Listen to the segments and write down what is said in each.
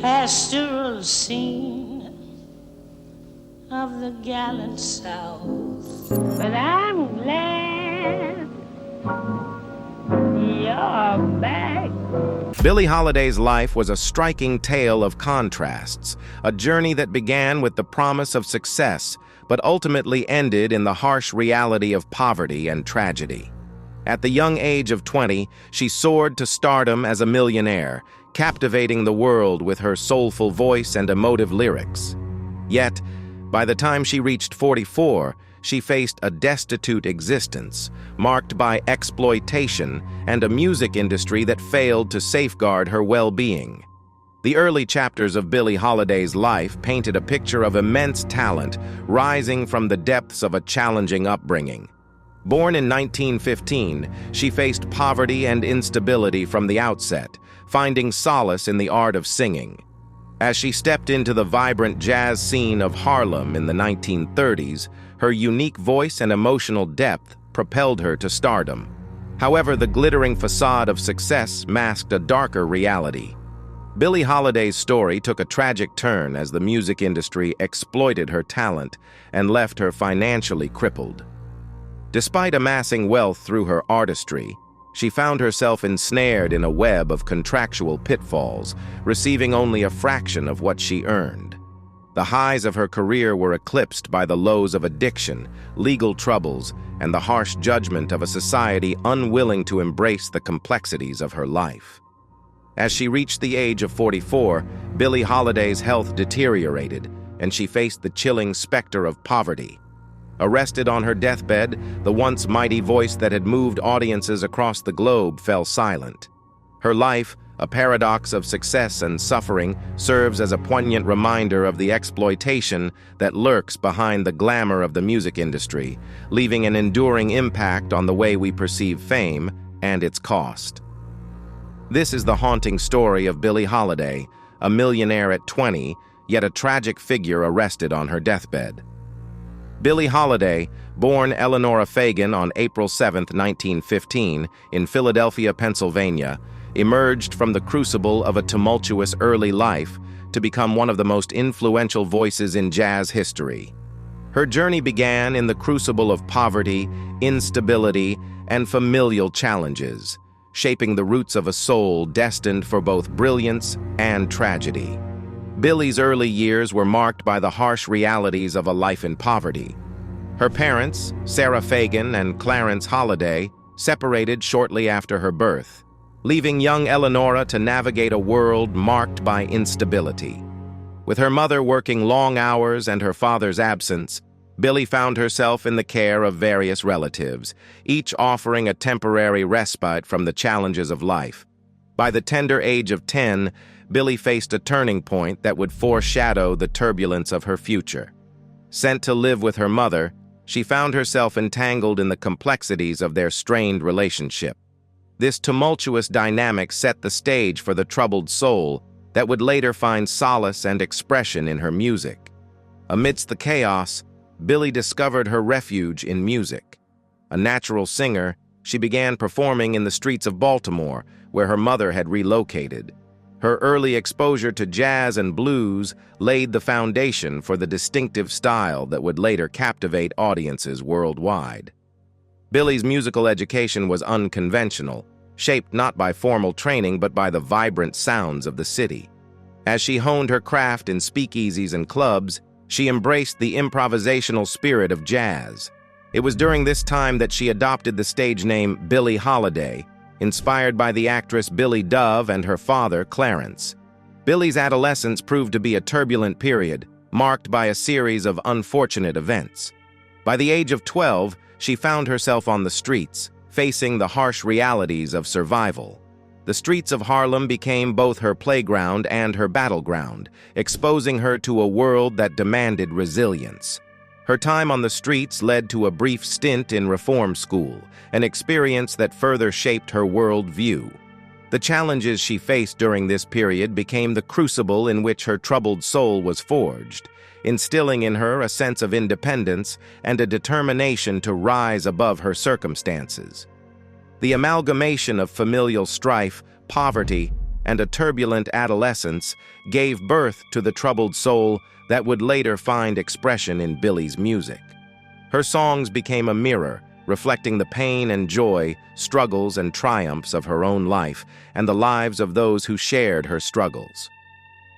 pastoral scene of the gallant South. But I'm glad you're back. Billie Holiday's life was a striking tale of contrasts, a journey that began with the promise of success, but ultimately ended in the harsh reality of poverty and tragedy. At the young age of 20, she soared to stardom as a millionaire, captivating the world with her soulful voice and emotive lyrics. Yet, by the time she reached 44, she faced a destitute existence, marked by exploitation and a music industry that failed to safeguard her well-being. The early chapters of Billie Holiday's life painted a picture of immense talent rising from the depths of a challenging upbringing. Born in 1915, she faced poverty and instability from the outset, finding solace in the art of singing. As she stepped into the vibrant jazz scene of Harlem in the 1930s, her unique voice and emotional depth propelled her to stardom. However, the glittering facade of success masked a darker reality. Billie Holiday's story took a tragic turn as the music industry exploited her talent and left her financially crippled. Despite amassing wealth through her artistry, she found herself ensnared in a web of contractual pitfalls, receiving only a fraction of what she earned. The highs of her career were eclipsed by the lows of addiction, legal troubles, and the harsh judgment of a society unwilling to embrace the complexities of her life. As she reached the age of 44, Billie Holiday's health deteriorated, and she faced the chilling specter of poverty. Arrested on her deathbed, the once mighty voice that had moved audiences across the globe fell silent. Her life, a paradox of success and suffering, serves as a poignant reminder of the exploitation that lurks behind the glamour of the music industry, leaving an enduring impact on the way we perceive fame and its cost. This is the haunting story of Billie Holiday, a millionaire at 20, yet a tragic figure arrested on her deathbed. Billie Holiday, born Eleanora Fagan on April 7, 1915, in Philadelphia, Pennsylvania, emerged from the crucible of a tumultuous early life to become one of the most influential voices in jazz history. Her journey began in the crucible of poverty, instability, and familial challenges, shaping the roots of a soul destined for both brilliance and tragedy. Billie's early years were marked by the harsh realities of a life in poverty. Her parents, Sarah Fagan and Clarence Holiday, separated shortly after her birth, leaving young Eleanora to navigate a world marked by instability. With her mother working long hours and her father's absence, Billie found herself in the care of various relatives, each offering a temporary respite from the challenges of life. By the tender age of 10, Billie faced a turning point that would foreshadow the turbulence of her future. Sent to live with her mother, she found herself entangled in the complexities of their strained relationship. This tumultuous dynamic set the stage for the troubled soul that would later find solace and expression in her music. Amidst the chaos, Billie discovered her refuge in music. A natural singer, she began performing in the streets of Baltimore, where her mother had relocated. Her early exposure to jazz and blues laid the foundation for the distinctive style that would later captivate audiences worldwide. Billie's musical education was unconventional, shaped not by formal training but by the vibrant sounds of the city. As she honed her craft in speakeasies and clubs, she embraced the improvisational spirit of jazz. It was during this time that she adopted the stage name Billie Holiday, inspired by the actress Billie Dove and her father, Clarence. Billie's adolescence proved to be a turbulent period, marked by a series of unfortunate events. By the age of 12, she found herself on the streets, facing the harsh realities of survival. The streets of Harlem became both her playground and her battleground, exposing her to a world that demanded resilience. Her time on the streets led to a brief stint in reform school, an experience that further shaped her worldview. The challenges she faced during this period became the crucible in which her troubled soul was forged, instilling in her a sense of independence and a determination to rise above her circumstances. The amalgamation of familial strife, poverty, and a turbulent adolescence gave birth to the troubled soul that would later find expression in Billie's music. Her songs became a mirror, reflecting the pain and joy, struggles and triumphs of her own life and the lives of those who shared her struggles.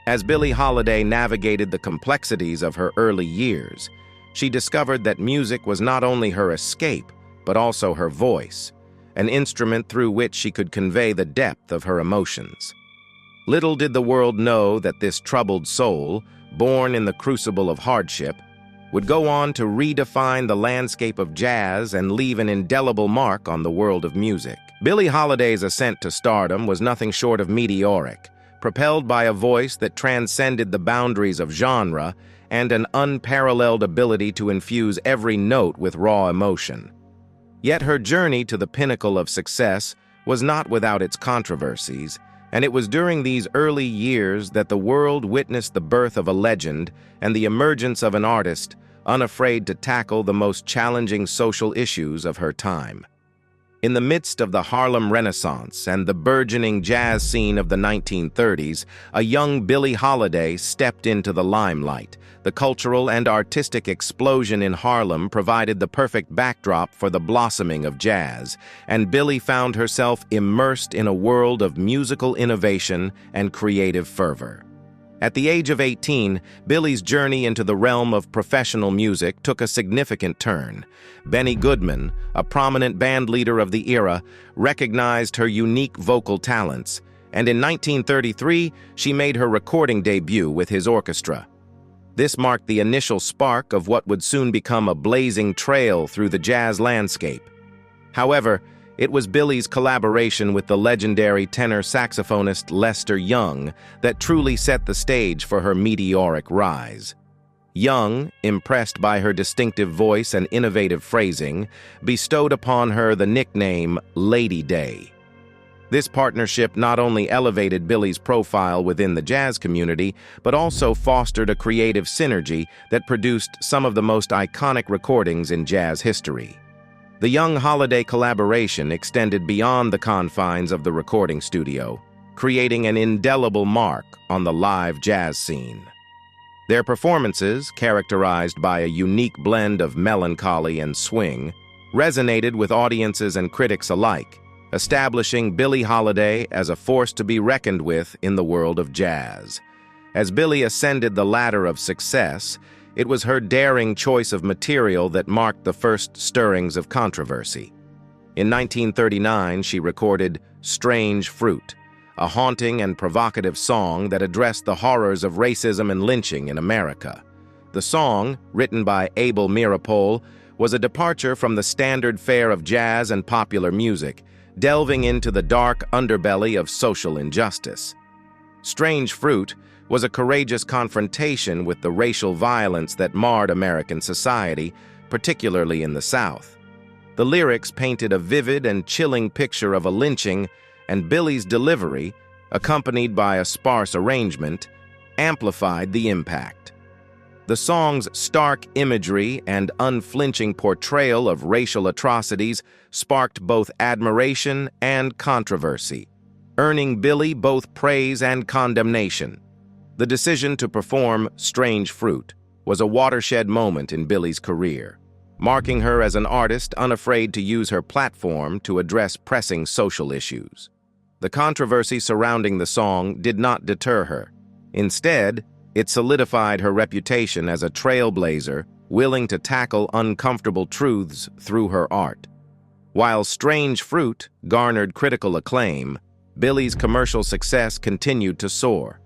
As Billie Holiday navigated the complexities of her early years, she discovered that music was not only her escape, but also her voice, an instrument through which she could convey the depth of her emotions. Little did the world know that this troubled soul, born in the crucible of hardship, would go on to redefine the landscape of jazz and leave an indelible mark on the world of music. Billie Holiday's ascent to stardom was nothing short of meteoric, propelled by a voice that transcended the boundaries of genre and an unparalleled ability to infuse every note with raw emotion. Yet her journey to the pinnacle of success was not without its controversies, and it was during these early years that the world witnessed the birth of a legend and the emergence of an artist unafraid to tackle the most challenging social issues of her time. In the midst of the Harlem Renaissance and the burgeoning jazz scene of the 1930s, a young Billie Holiday stepped into the limelight. The cultural and artistic explosion in Harlem provided the perfect backdrop for the blossoming of jazz, and Billie found herself immersed in a world of musical innovation and creative fervor. At the age of 18, Billie's journey into the realm of professional music took a significant turn. Benny Goodman, a prominent band leader of the era, recognized her unique vocal talents, and in 1933, she made her recording debut with his orchestra. This marked the initial spark of what would soon become a blazing trail through the jazz landscape. However, it was Billie's collaboration with the legendary tenor saxophonist Lester Young that truly set the stage for her meteoric rise. Young, impressed by her distinctive voice and innovative phrasing, bestowed upon her the nickname Lady Day. This partnership not only elevated Billie's profile within the jazz community, but also fostered a creative synergy that produced some of the most iconic recordings in jazz history. The Young Holiday collaboration extended beyond the confines of the recording studio, creating an indelible mark on the live jazz scene. Their performances, characterized by a unique blend of melancholy and swing, resonated with audiences and critics alike, establishing Billie Holiday as a force to be reckoned with in the world of jazz. As Billie ascended the ladder of success, it was her daring choice of material that marked the first stirrings of controversy. In 1939, she recorded Strange Fruit, a haunting and provocative song that addressed the horrors of racism and lynching in America. The song, written by Abel Meeropol, was a departure from the standard fare of jazz and popular music, delving into the dark underbelly of social injustice. Strange Fruit was a courageous confrontation with the racial violence that marred American society, particularly in the South. The lyrics painted a vivid and chilling picture of a lynching, and Billie's delivery, accompanied by a sparse arrangement, amplified the impact. The song's stark imagery and unflinching portrayal of racial atrocities sparked both admiration and controversy, earning Billie both praise and condemnation. The decision to perform Strange Fruit was a watershed moment in Billie's career, marking her as an artist unafraid to use her platform to address pressing social issues. The controversy surrounding the song did not deter her. Instead, it solidified her reputation as a trailblazer, willing to tackle uncomfortable truths through her art. While Strange Fruit garnered critical acclaim, Billie's commercial success continued to soar.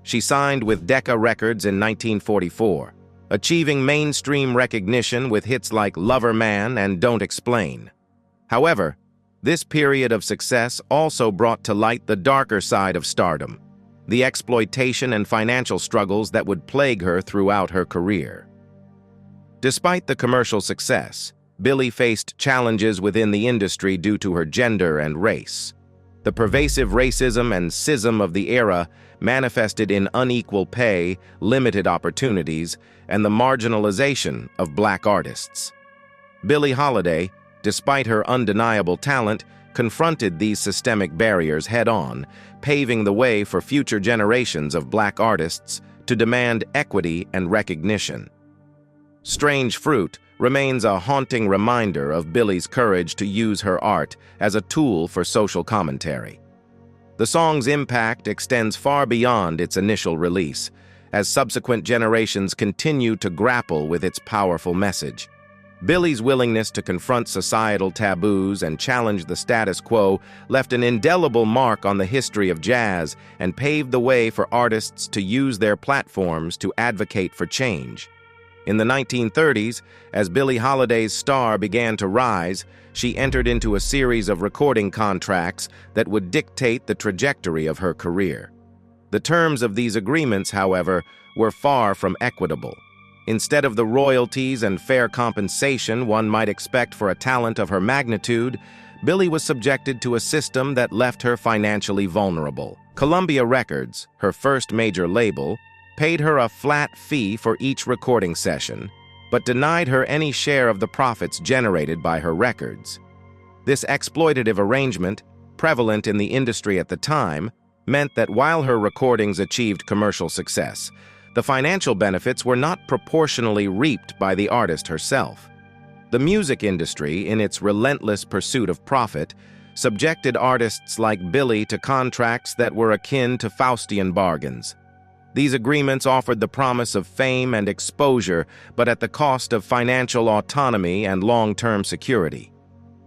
She signed with Decca Records in 1944, achieving mainstream recognition with hits like Lover Man and Don't Explain. However, this period of success also brought to light the darker side of stardom, the exploitation and financial struggles that would plague her throughout her career. Despite the commercial success, Billie faced challenges within the industry due to her gender and race. The pervasive racism and schism of the era manifested in unequal pay, limited opportunities, and the marginalization of Black artists. Billie Holiday, despite her undeniable talent, confronted these systemic barriers head-on, paving the way for future generations of Black artists to demand equity and recognition. Strange Fruit remains a haunting reminder of Billie's courage to use her art as a tool for social commentary. The song's impact extends far beyond its initial release, as subsequent generations continue to grapple with its powerful message. Billie's willingness to confront societal taboos and challenge the status quo left an indelible mark on the history of jazz and paved the way for artists to use their platforms to advocate for change. In the 1930s, as Billie Holiday's star began to rise, she entered into a series of recording contracts that would dictate the trajectory of her career. The terms of these agreements, however, were far from equitable. Instead of the royalties and fair compensation one might expect for a talent of her magnitude, Billie was subjected to a system that left her financially vulnerable. Columbia Records, her first major label, paid her a flat fee for each recording session, but denied her any share of the profits generated by her records. This exploitative arrangement, prevalent in the industry at the time, meant that while her recordings achieved commercial success, the financial benefits were not proportionally reaped by the artist herself. The music industry, in its relentless pursuit of profit, subjected artists like Billie to contracts that were akin to Faustian bargains. These agreements offered the promise of fame and exposure, but at the cost of financial autonomy and long-term security.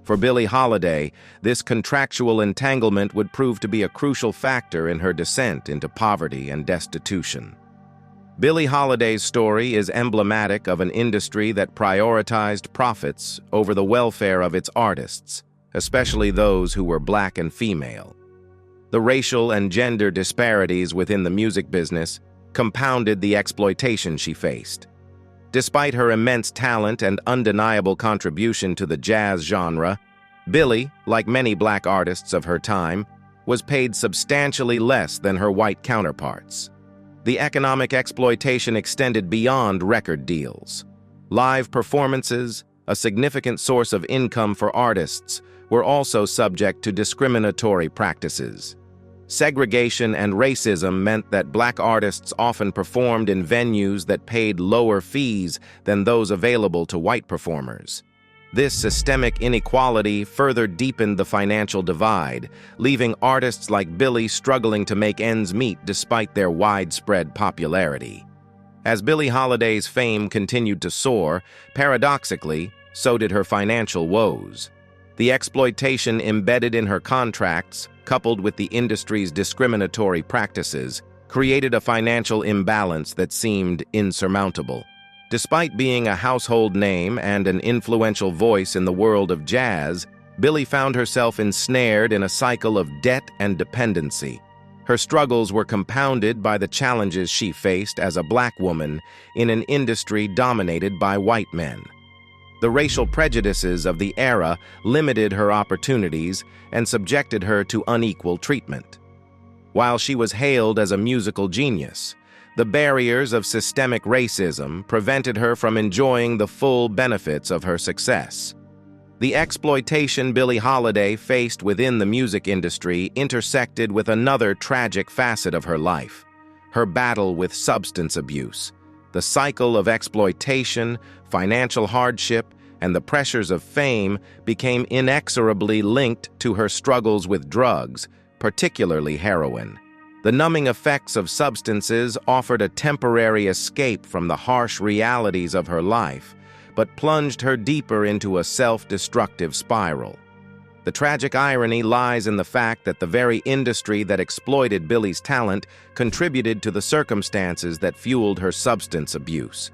For Billie Holiday, this contractual entanglement would prove to be a crucial factor in her descent into poverty and destitution. Billie Holiday's story is emblematic of an industry that prioritized profits over the welfare of its artists, especially those who were Black and female. The racial and gender disparities within the music business compounded the exploitation she faced. Despite her immense talent and undeniable contribution to the jazz genre, Billie, like many Black artists of her time, was paid substantially less than her white counterparts. The economic exploitation extended beyond record deals. Live performances, a significant source of income for artists, were also subject to discriminatory practices. Segregation and racism meant that Black artists often performed in venues that paid lower fees than those available to white performers. This systemic inequality further deepened the financial divide, leaving artists like Billie struggling to make ends meet despite their widespread popularity. As Billie Holiday's fame continued to soar, paradoxically, so did her financial woes. The exploitation embedded in her contracts, coupled with the industry's discriminatory practices, created a financial imbalance that seemed insurmountable. Despite being a household name and an influential voice in the world of jazz, Billie found herself ensnared in a cycle of debt and dependency. Her struggles were compounded by the challenges she faced as a Black woman in an industry dominated by white men. The racial prejudices of the era limited her opportunities and subjected her to unequal treatment. While she was hailed as a musical genius, the barriers of systemic racism prevented her from enjoying the full benefits of her success. The exploitation Billie Holiday faced within the music industry intersected with another tragic facet of her life: her battle with substance abuse. The cycle of exploitation, financial hardship, and the pressures of fame became inexorably linked to her struggles with drugs, particularly heroin. The numbing effects of substances offered a temporary escape from the harsh realities of her life, but plunged her deeper into a self-destructive spiral. The tragic irony lies in the fact that the very industry that exploited Billie's talent contributed to the circumstances that fueled her substance abuse.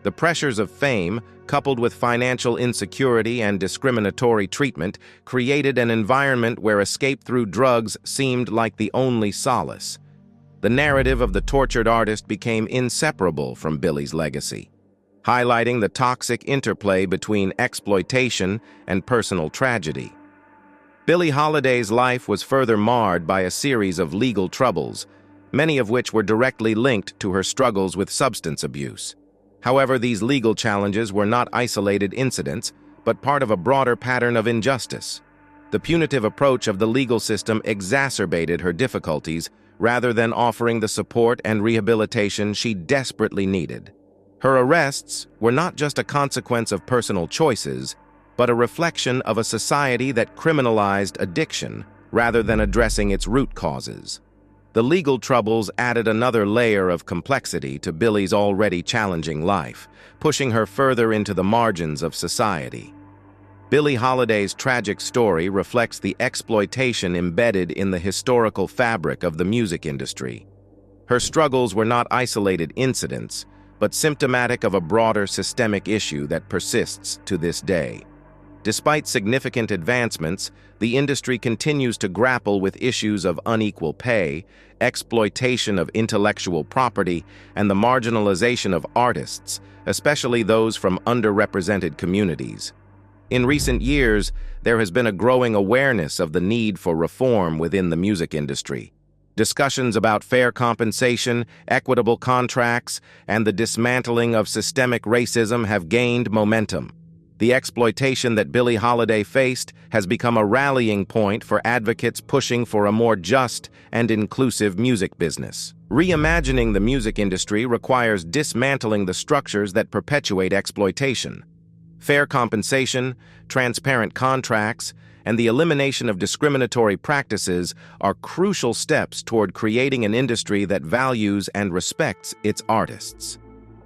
The pressures of fame, coupled with financial insecurity and discriminatory treatment, created an environment where escape through drugs seemed like the only solace. The narrative of the tortured artist became inseparable from Billie's legacy, highlighting the toxic interplay between exploitation and personal tragedy. Billie Holiday's life was further marred by a series of legal troubles, many of which were directly linked to her struggles with substance abuse. However, these legal challenges were not isolated incidents, but part of a broader pattern of injustice. The punitive approach of the legal system exacerbated her difficulties rather than offering the support and rehabilitation she desperately needed. Her arrests were not just a consequence of personal choices, but a reflection of a society that criminalized addiction rather than addressing its root causes. The legal troubles added another layer of complexity to Billie's already challenging life, pushing her further into the margins of society. Billie Holiday's tragic story reflects the exploitation embedded in the historical fabric of the music industry. Her struggles were not isolated incidents, but symptomatic of a broader systemic issue that persists to this day. Despite significant advancements, the industry continues to grapple with issues of unequal pay, exploitation of intellectual property, and the marginalization of artists, especially those from underrepresented communities. In recent years, there has been a growing awareness of the need for reform within the music industry. Discussions about fair compensation, equitable contracts, and the dismantling of systemic racism have gained momentum. The exploitation that Billie Holiday faced has become a rallying point for advocates pushing for a more just and inclusive music business. Reimagining the music industry requires dismantling the structures that perpetuate exploitation. Fair compensation, transparent contracts, and the elimination of discriminatory practices are crucial steps toward creating an industry that values and respects its artists.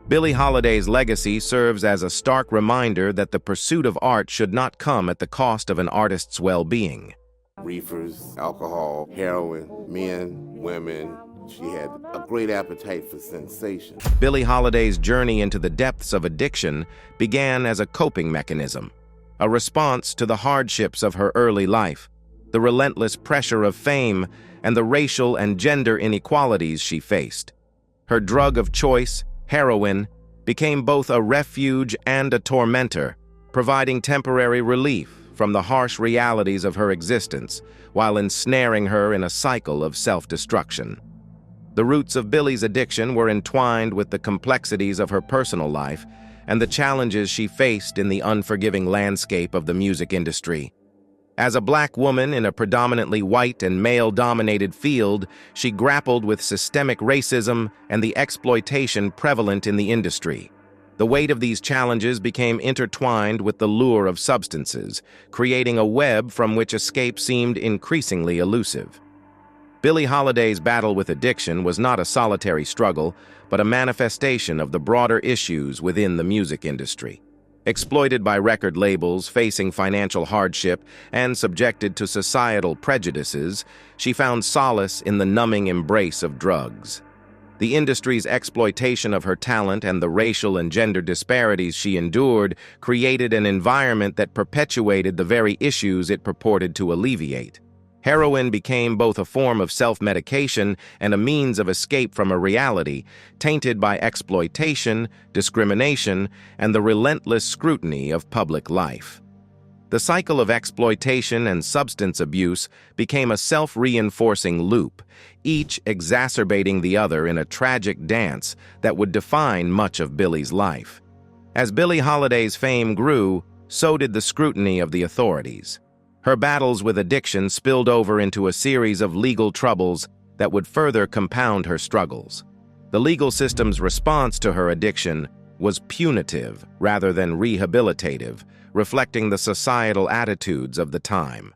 Billie Holiday's legacy serves as a stark reminder that the pursuit of art should not come at the cost of an artist's well-being. Reefers, alcohol, heroin, men, women. She had a great appetite for sensation. Billie Holiday's journey into the depths of addiction began as a coping mechanism, a response to the hardships of her early life, the relentless pressure of fame, and the racial and gender inequalities she faced. Her drug of choice, heroin, became both a refuge and a tormentor, providing temporary relief from the harsh realities of her existence while ensnaring her in a cycle of self-destruction. The roots of Billie's addiction were entwined with the complexities of her personal life and the challenges she faced in the unforgiving landscape of the music industry. As a Black woman in a predominantly white and male-dominated field, she grappled with systemic racism and the exploitation prevalent in the industry. The weight of these challenges became intertwined with the lure of substances, creating a web from which escape seemed increasingly elusive. Billie Holiday's battle with addiction was not a solitary struggle, but a manifestation of the broader issues within the music industry. Exploited by record labels, facing financial hardship, and subjected to societal prejudices, she found solace in the numbing embrace of drugs. The industry's exploitation of her talent and the racial and gender disparities she endured created an environment that perpetuated the very issues it purported to alleviate. Heroin became both a form of self-medication and a means of escape from a reality tainted by exploitation, discrimination, and the relentless scrutiny of public life. The cycle of exploitation and substance abuse became a self-reinforcing loop, each exacerbating the other in a tragic dance that would define much of Billie's life. As Billie Holiday's fame grew, so did the scrutiny of the authorities. Her battles with addiction spilled over into a series of legal troubles that would further compound her struggles. The legal system's response to her addiction was punitive rather than rehabilitative, reflecting the societal attitudes of the time.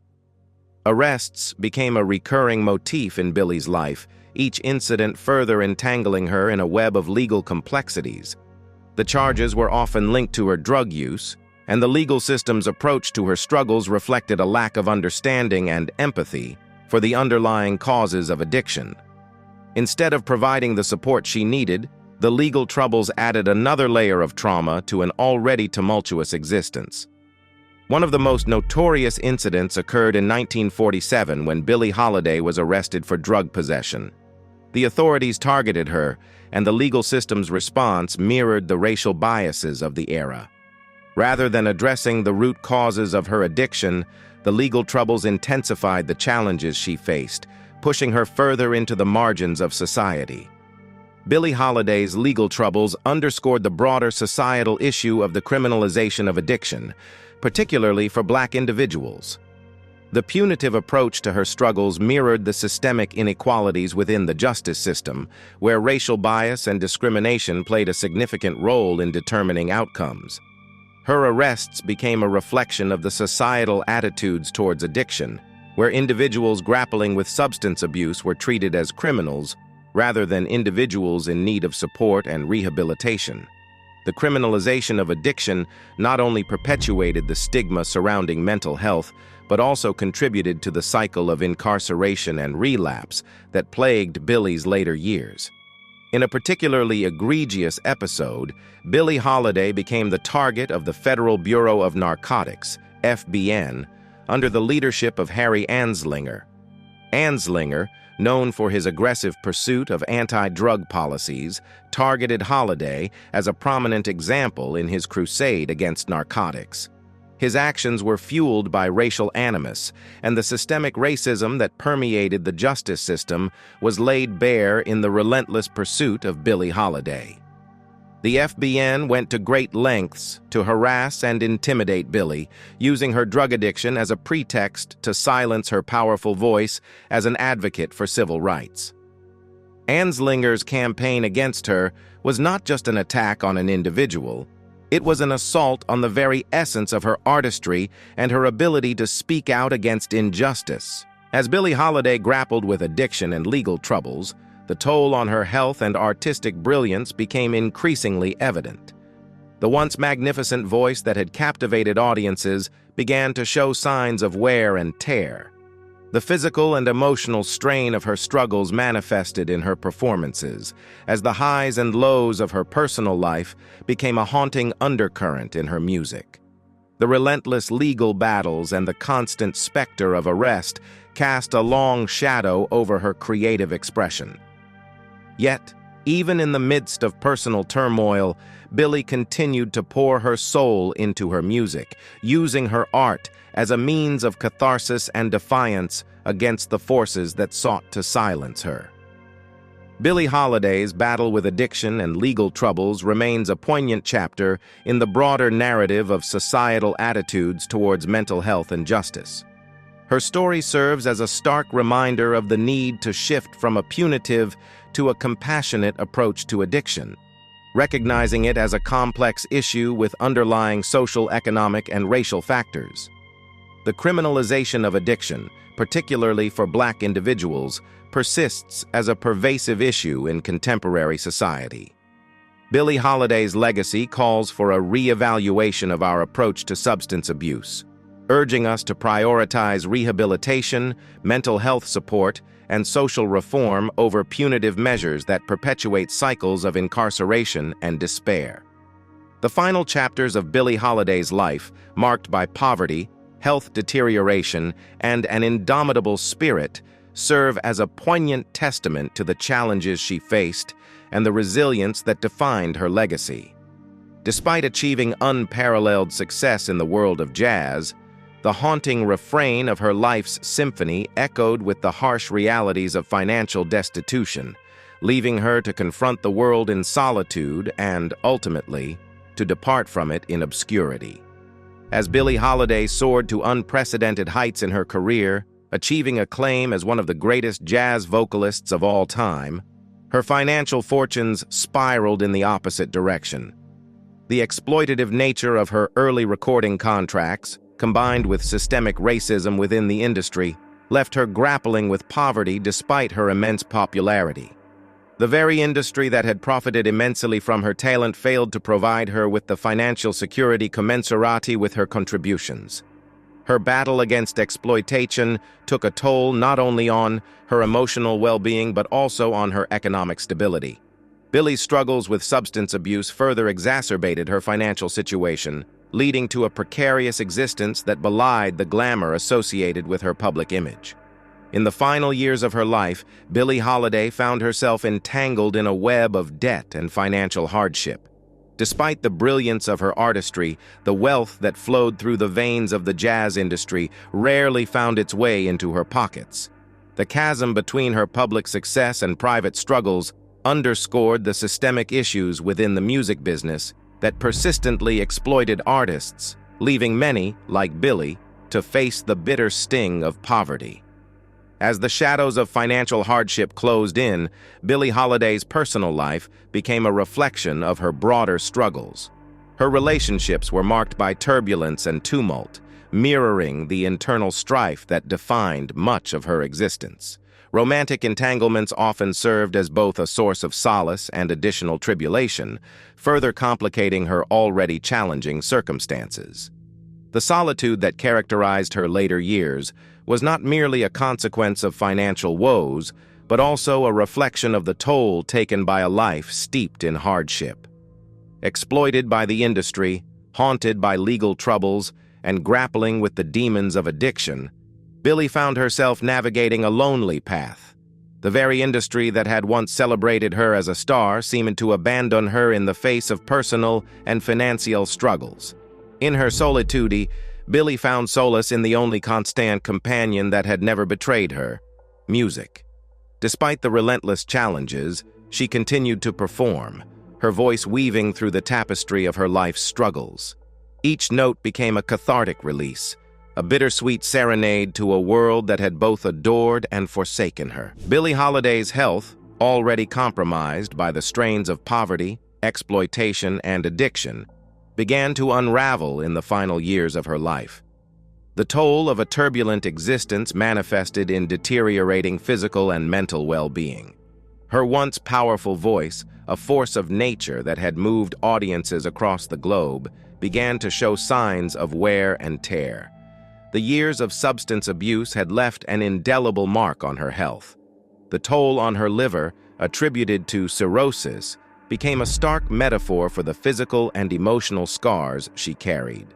Arrests became a recurring motif in Billie's life, each incident further entangling her in a web of legal complexities. The charges were often linked to her drug use, and the legal system's approach to her struggles reflected a lack of understanding and empathy for the underlying causes of addiction. Instead of providing the support she needed, the legal troubles added another layer of trauma to an already tumultuous existence. One of the most notorious incidents occurred in 1947 when Billie Holiday was arrested for drug possession. The authorities targeted her, and the legal system's response mirrored the racial biases of the era. Rather than addressing the root causes of her addiction, the legal troubles intensified the challenges she faced, pushing her further into the margins of society. Billie Holiday's legal troubles underscored the broader societal issue of the criminalization of addiction, particularly for Black individuals. The punitive approach to her struggles mirrored the systemic inequalities within the justice system, where racial bias and discrimination played a significant role in determining outcomes. Her arrests became a reflection of the societal attitudes towards addiction, where individuals grappling with substance abuse were treated as criminals rather than individuals in need of support and rehabilitation. The criminalization of addiction not only perpetuated the stigma surrounding mental health, but also contributed to the cycle of incarceration and relapse that plagued Billie's later years. In a particularly egregious episode, Billie Holiday became the target of the Federal Bureau of Narcotics, FBN, under the leadership of Harry Anslinger. Anslinger, known for his aggressive pursuit of anti-drug policies, targeted Holiday as a prominent example in his crusade against narcotics. His actions were fueled by racial animus, and the systemic racism that permeated the justice system was laid bare in the relentless pursuit of Billie Holiday. The FBN went to great lengths to harass and intimidate Billie, using her drug addiction as a pretext to silence her powerful voice as an advocate for civil rights. Anslinger's campaign against her was not just an attack on an individual. It was an assault on the very essence of her artistry and her ability to speak out against injustice. As Billie Holiday grappled with addiction and legal troubles, the toll on her health and artistic brilliance became increasingly evident. The once magnificent voice that had captivated audiences began to show signs of wear and tear. The physical and emotional strain of her struggles manifested in her performances, as the highs and lows of her personal life became a haunting undercurrent in her music. The relentless legal battles and the constant specter of arrest cast a long shadow over her creative expression. Yet, even in the midst of personal turmoil, Billie continued to pour her soul into her music, using her art as a means of catharsis and defiance against the forces that sought to silence her. Billie Holiday's battle with addiction and legal troubles remains a poignant chapter in the broader narrative of societal attitudes towards mental health and justice. Her story serves as a stark reminder of the need to shift from a punitive to a compassionate approach to addiction, recognizing it as a complex issue with underlying social, economic, and racial factors. The criminalization of addiction, particularly for Black individuals, persists as a pervasive issue in contemporary society. Billie Holiday's legacy calls for a re-evaluation of our approach to substance abuse, urging us to prioritize rehabilitation, mental health support, and social reform over punitive measures that perpetuate cycles of incarceration and despair. The final chapters of Billie Holiday's life, marked by poverty, health deterioration, and an indomitable spirit, serve as a poignant testament to the challenges she faced and the resilience that defined her legacy. Despite achieving unparalleled success in the world of jazz, the haunting refrain of her life's symphony echoed with the harsh realities of financial destitution, leaving her to confront the world in solitude and, ultimately, to depart from it in obscurity. As Billie Holiday soared to unprecedented heights in her career, achieving acclaim as one of the greatest jazz vocalists of all time, her financial fortunes spiraled in the opposite direction. The exploitative nature of her early recording contracts, combined with systemic racism within the industry, left her grappling with poverty despite her immense popularity. The very industry that had profited immensely from her talent failed to provide her with the financial security commensurate with her contributions. Her battle against exploitation took a toll not only on her emotional well-being but also on her economic stability. Billie's struggles with substance abuse further exacerbated her financial situation, leading to a precarious existence that belied the glamour associated with her public image. In the final years of her life, Billie Holiday found herself entangled in a web of debt and financial hardship. Despite the brilliance of her artistry, the wealth that flowed through the veins of the jazz industry rarely found its way into her pockets. The chasm between her public success and private struggles underscored the systemic issues within the music business that persistently exploited artists, leaving many, like Billie, to face the bitter sting of poverty. As the shadows of financial hardship closed in, Billie Holiday's personal life became a reflection of her broader struggles. Her relationships were marked by turbulence and tumult, mirroring the internal strife that defined much of her existence. Romantic entanglements often served as both a source of solace and additional tribulation, further complicating her already challenging circumstances. The solitude that characterized her later years was not merely a consequence of financial woes, but also a reflection of the toll taken by a life steeped in hardship. Exploited by the industry, haunted by legal troubles, and grappling with the demons of addiction, Billie found herself navigating a lonely path. The very industry that had once celebrated her as a star seemed to abandon her in the face of personal and financial struggles. In her solitude, Billie found solace in the only constant companion that had never betrayed her: music. Despite the relentless challenges, she continued to perform, her voice weaving through the tapestry of her life's struggles. Each note became a cathartic release, a bittersweet serenade to a world that had both adored and forsaken her. Billie Holiday's health, already compromised by the strains of poverty, exploitation, and addiction, began to unravel in the final years of her life. The toll of a turbulent existence manifested in deteriorating physical and mental well-being. Her once powerful voice, a force of nature that had moved audiences across the globe, began to show signs of wear and tear. The years of substance abuse had left an indelible mark on her health. The toll on her liver, attributed to cirrhosis, became a stark metaphor for the physical and emotional scars she carried.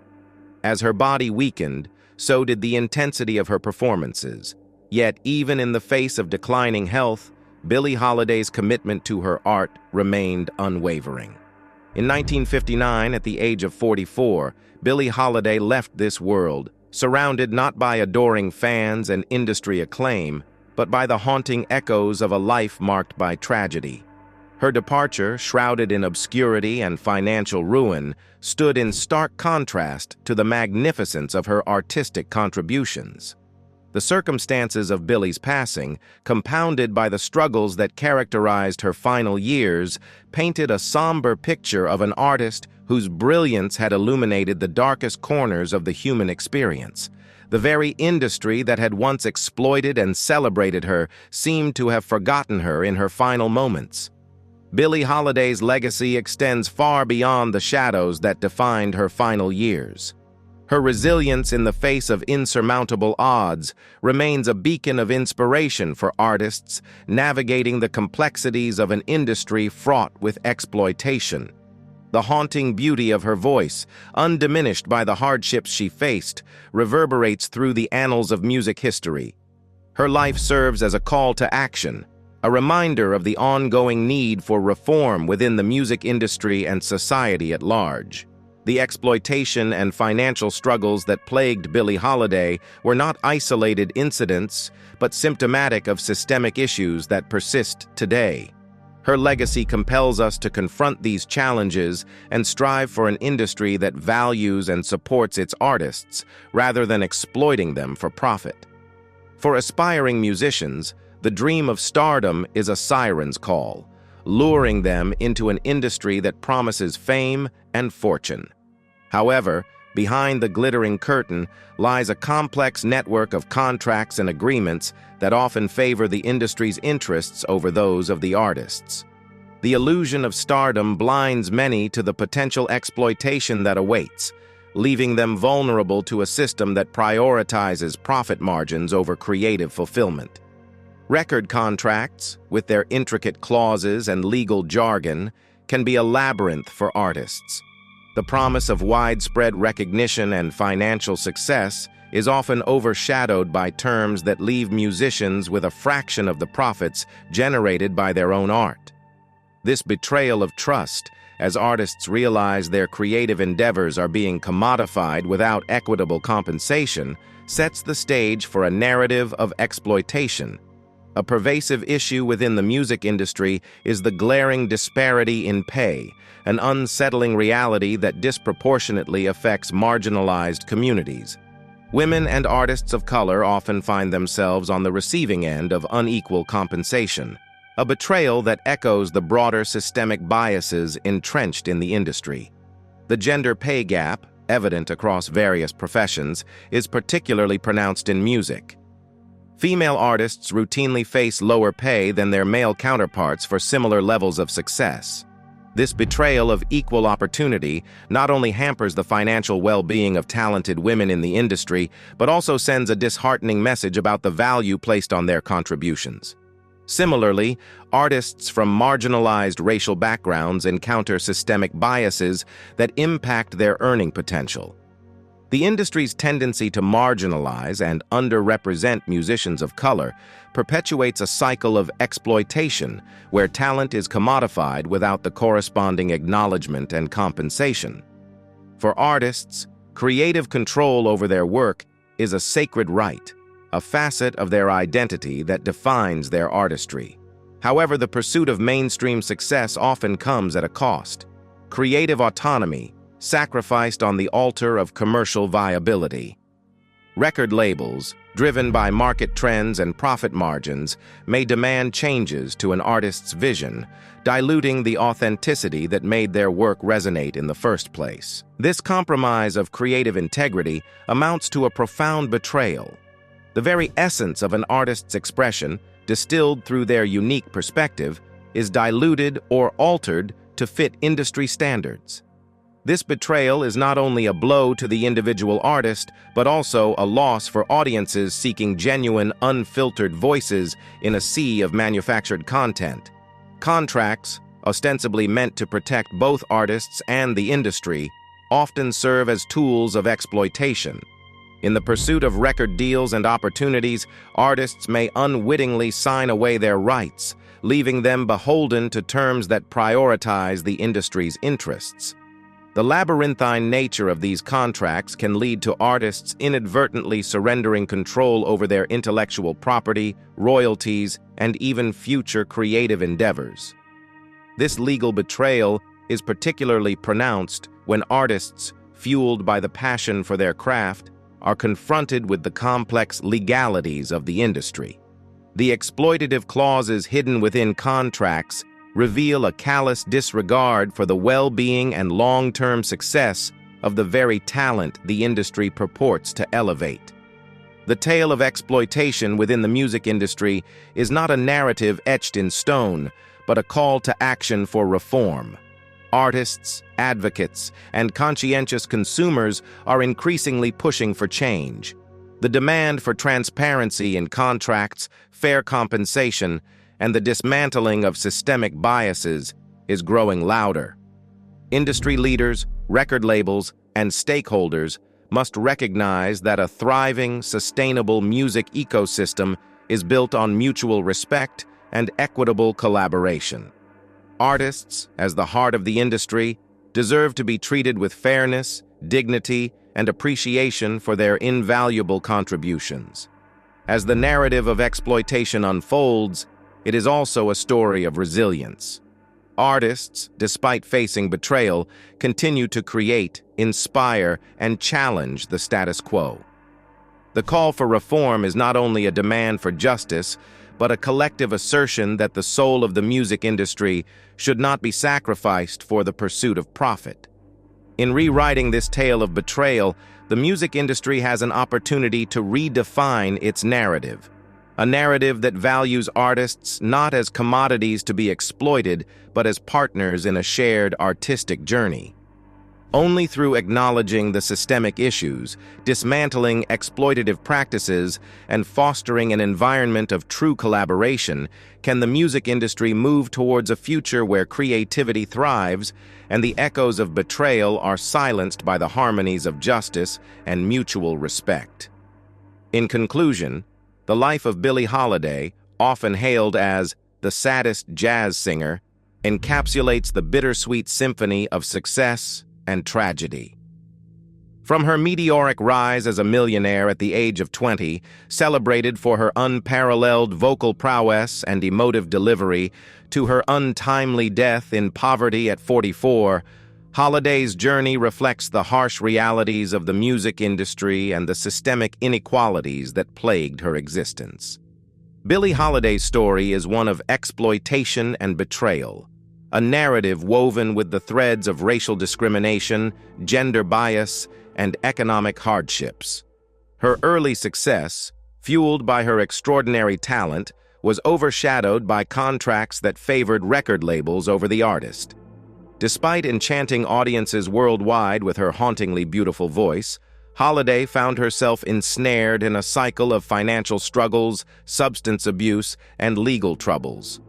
As her body weakened, so did the intensity of her performances. Yet, even in the face of declining health, Billie Holiday's commitment to her art remained unwavering. In 1959, at the age of 44, Billie Holiday left this world, surrounded not by adoring fans and industry acclaim, but by the haunting echoes of a life marked by tragedy. Her departure, shrouded in obscurity and financial ruin, stood in stark contrast to the magnificence of her artistic contributions. The circumstances of Billie's passing, compounded by the struggles that characterized her final years, painted a somber picture of an artist whose brilliance had illuminated the darkest corners of the human experience. The very industry that had once exploited and celebrated her seemed to have forgotten her in her final moments. Billie Holiday's legacy extends far beyond the shadows that defined her final years. Her resilience in the face of insurmountable odds remains a beacon of inspiration for artists navigating the complexities of an industry fraught with exploitation. The haunting beauty of her voice, undiminished by the hardships she faced, reverberates through the annals of music history. Her life serves as a call to action, a reminder of the ongoing need for reform within the music industry and society at large. The exploitation and financial struggles that plagued Billie Holiday were not isolated incidents, but symptomatic of systemic issues that persist today. Her legacy compels us to confront these challenges and strive for an industry that values and supports its artists rather than exploiting them for profit. For aspiring musicians, the dream of stardom is a siren's call, luring them into an industry that promises fame and fortune. However, behind the glittering curtain lies a complex network of contracts and agreements that often favor the industry's interests over those of the artists. The illusion of stardom blinds many to the potential exploitation that awaits, leaving them vulnerable to a system that prioritizes profit margins over creative fulfillment. Record contracts, with their intricate clauses and legal jargon, can be a labyrinth for artists. The promise of widespread recognition and financial success is often overshadowed by terms that leave musicians with a fraction of the profits generated by their own art. This betrayal of trust, as artists realize their creative endeavors are being commodified without equitable compensation, sets the stage for a narrative of exploitation. A pervasive issue within the music industry is the glaring disparity in pay, an unsettling reality that disproportionately affects marginalized communities. Women and artists of color often find themselves on the receiving end of unequal compensation, a betrayal that echoes the broader systemic biases entrenched in the industry. The gender pay gap, evident across various professions, is particularly pronounced in music. Female artists routinely face lower pay than their male counterparts for similar levels of success. This betrayal of equal opportunity not only hampers the financial well-being of talented women in the industry, but also sends a disheartening message about the value placed on their contributions. Similarly, artists from marginalized racial backgrounds encounter systemic biases that impact their earning potential. The industry's tendency to marginalize and underrepresent musicians of color perpetuates a cycle of exploitation where talent is commodified without the corresponding acknowledgement and compensation. For artists, creative control over their work is a sacred right, a facet of their identity that defines their artistry. However, the pursuit of mainstream success often comes at a cost. Creative autonomy, sacrificed on the altar of commercial viability. Record labels, driven by market trends and profit margins, may demand changes to an artist's vision, diluting the authenticity that made their work resonate in the first place. This compromise of creative integrity amounts to a profound betrayal. The very essence of an artist's expression, distilled through their unique perspective, is diluted or altered to fit industry standards. This betrayal is not only a blow to the individual artist, but also a loss for audiences seeking genuine, unfiltered voices in a sea of manufactured content. Contracts, ostensibly meant to protect both artists and the industry, often serve as tools of exploitation. In the pursuit of record deals and opportunities, artists may unwittingly sign away their rights, leaving them beholden to terms that prioritize the industry's interests. The labyrinthine nature of these contracts can lead to artists inadvertently surrendering control over their intellectual property, royalties, and even future creative endeavors. This legal betrayal is particularly pronounced when artists, fueled by the passion for their craft, are confronted with the complex legalities of the industry. The exploitative clauses hidden within contracts reveal a callous disregard for the well-being and long-term success of the very talent the industry purports to elevate. The tale of exploitation within the music industry is not a narrative etched in stone, but a call to action for reform. Artists, advocates, and conscientious consumers are increasingly pushing for change. The demand for transparency in contracts, fair compensation, and the dismantling of systemic biases is growing louder. Industry leaders, record labels, and stakeholders must recognize that a thriving, sustainable music ecosystem is built on mutual respect and equitable collaboration. Artists, as the heart of the industry, deserve to be treated with fairness, dignity, and appreciation for their invaluable contributions. As the narrative of exploitation unfolds, it is also a story of resilience. Artists, despite facing betrayal, continue to create, inspire, and challenge the status quo. The call for reform is not only a demand for justice, but a collective assertion that the soul of the music industry should not be sacrificed for the pursuit of profit. In rewriting this tale of betrayal, the music industry has an opportunity to redefine its narrative. A narrative that values artists not as commodities to be exploited, but as partners in a shared artistic journey. Only through acknowledging the systemic issues, dismantling exploitative practices, and fostering an environment of true collaboration can the music industry move towards a future where creativity thrives and the echoes of betrayal are silenced by the harmonies of justice and mutual respect. In conclusion, the life of Billie Holiday, often hailed as the saddest jazz singer, encapsulates the bittersweet symphony of success and tragedy. From her meteoric rise as a millionaire at the age of 20, celebrated for her unparalleled vocal prowess and emotive delivery, to her untimely death in poverty at 44, Holiday's journey reflects the harsh realities of the music industry and the systemic inequalities that plagued her existence. Billie Holiday's story is one of exploitation and betrayal, a narrative woven with the threads of racial discrimination, gender bias, and economic hardships. Her early success, fueled by her extraordinary talent, was overshadowed by contracts that favored record labels over the artist. Despite enchanting audiences worldwide with her hauntingly beautiful voice, Holiday found herself ensnared in a cycle of financial struggles, substance abuse, and legal troubles.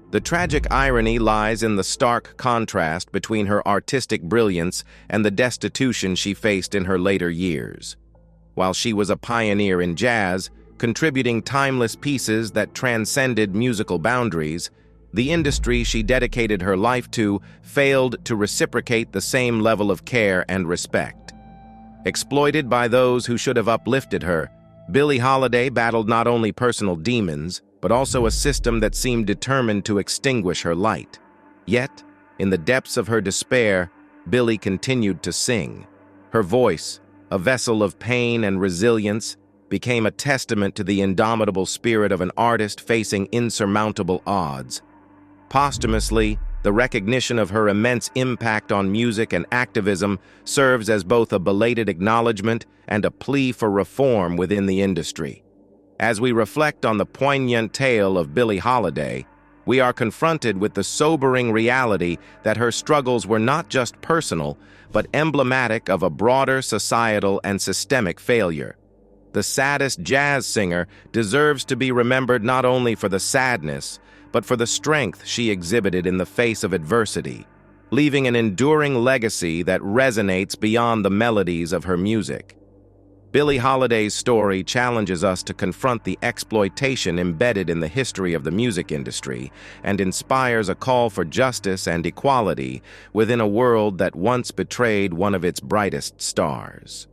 The tragic irony lies in the stark contrast between her artistic brilliance and the destitution she faced in her later years. While she was a pioneer in jazz, contributing timeless pieces that transcended musical boundaries, the industry she dedicated her life to failed to reciprocate the same level of care and respect. Exploited by those who should have uplifted her, Billie Holiday battled not only personal demons, but also a system that seemed determined to extinguish her light. Yet, in the depths of her despair, Billie continued to sing. Her voice, a vessel of pain and resilience, became a testament to the indomitable spirit of an artist facing insurmountable odds. Posthumously, the recognition of her immense impact on music and activism serves as both a belated acknowledgement and a plea for reform within the industry. As we reflect on the poignant tale of Billie Holiday, we are confronted with the sobering reality that her struggles were not just personal, but emblematic of a broader societal and systemic failure. The saddest jazz singer deserves to be remembered not only for the sadness, but for the strength she exhibited in the face of adversity, leaving an enduring legacy that resonates beyond the melodies of her music. Billie Holiday's story challenges us to confront the exploitation embedded in the history of the music industry and inspires a call for justice and equality within a world that once betrayed one of its brightest stars.